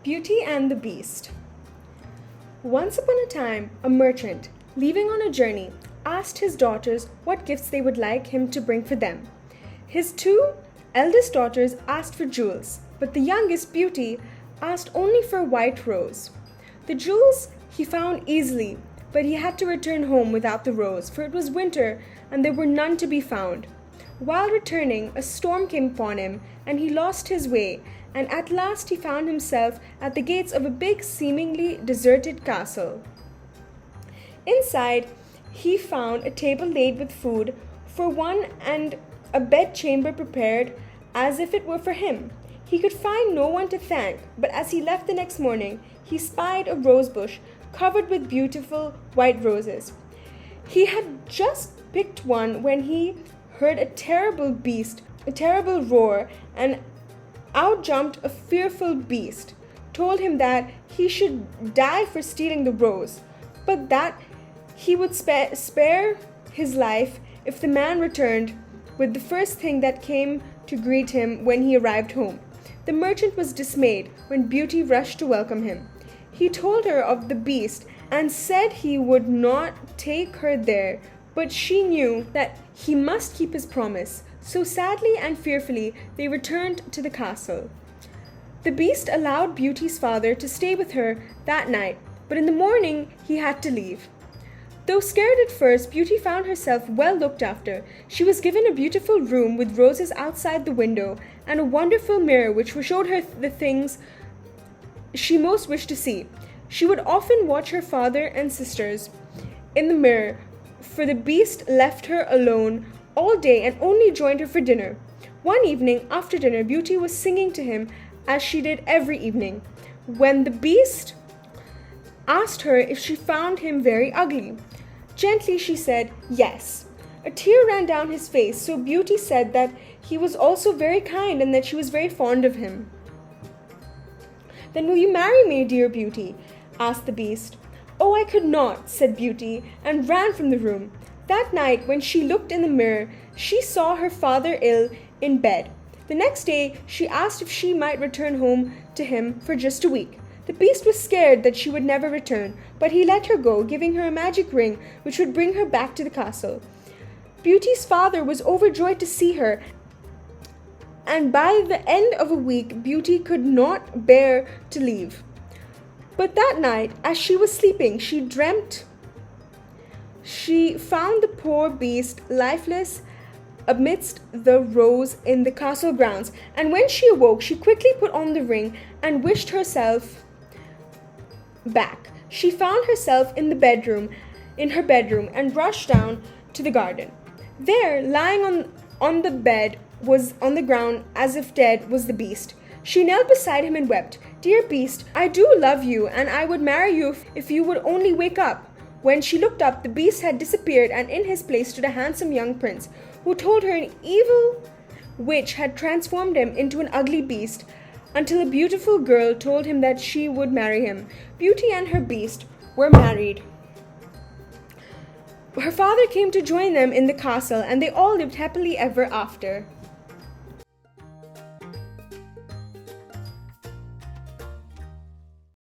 Beauty and the Beast. Once upon a time, a merchant, leaving on a journey, asked his daughters what gifts they would like him to bring for them. His two eldest daughters asked for jewels, but the youngest, Beauty, asked only for a white rose. The jewels he found easily, but he had to return home without the rose, for it was winter and there were none to be found. While returning, a storm came upon him, and he lost his way, and at last he found himself at the gates of a big, seemingly deserted castle. Inside, he found a table laid with food for one and a bedchamber prepared as if it were for him. He could find no one to thank, but as he left the next morning, he spied a rose bush covered with beautiful white roses. He had just picked one when he heard a terrible roar, and out jumped a fearful beast, told him that he should die for stealing the rose, but that he would spare his life if the man returned with the first thing that came to greet him when he arrived home. The merchant was dismayed when Beauty rushed to welcome him. He told her of the beast and said he would not take her there, but she knew that he must keep his promise. So sadly and fearfully they returned to the castle. The beast allowed Beauty's father to stay with her that night, but in the morning he had to leave. Though scared at first, Beauty found herself well looked after. She was given a beautiful room with roses outside the window and a wonderful mirror which showed her the things she most wished to see. She would often watch her father and sisters in the mirror, for the beast left her alone all day and only joined her for dinner. One evening after dinner, Beauty was singing to him as she did every evening, when the beast asked her if she found him very ugly. Gently she said yes. A tear ran down his face, so Beauty said that he was also very kind and that she was very fond of him. "Then will you marry me, dear Beauty?" asked the beast. "Oh, I could not," said Beauty, and ran from the room. That night, when she looked in the mirror, she saw her father ill in bed. The next day, she asked if she might return home to him for just a week. The beast was scared that she would never return, but he let her go, giving her a magic ring which would bring her back to the castle. Beauty's father was overjoyed to see her, and by the end of a week, Beauty could not bear to leave. But that night, as she was sleeping, she dreamt she found the poor beast lifeless amidst the rose in the castle grounds, and when she awoke, she quickly put on the ring and wished herself back. She found herself in her bedroom, and rushed down to the garden. There, lying on the bed, was on the ground as if dead, was the beast. She knelt beside him and wept. "Dear beast, I do love you, and I would marry you if you would only wake up." When she looked up, the beast had disappeared, and in his place stood a handsome young prince, who told her an evil witch had transformed him into an ugly beast, until a beautiful girl told him that she would marry him. Beauty and her beast were married. Her father came to join them in the castle, and they all lived happily ever after.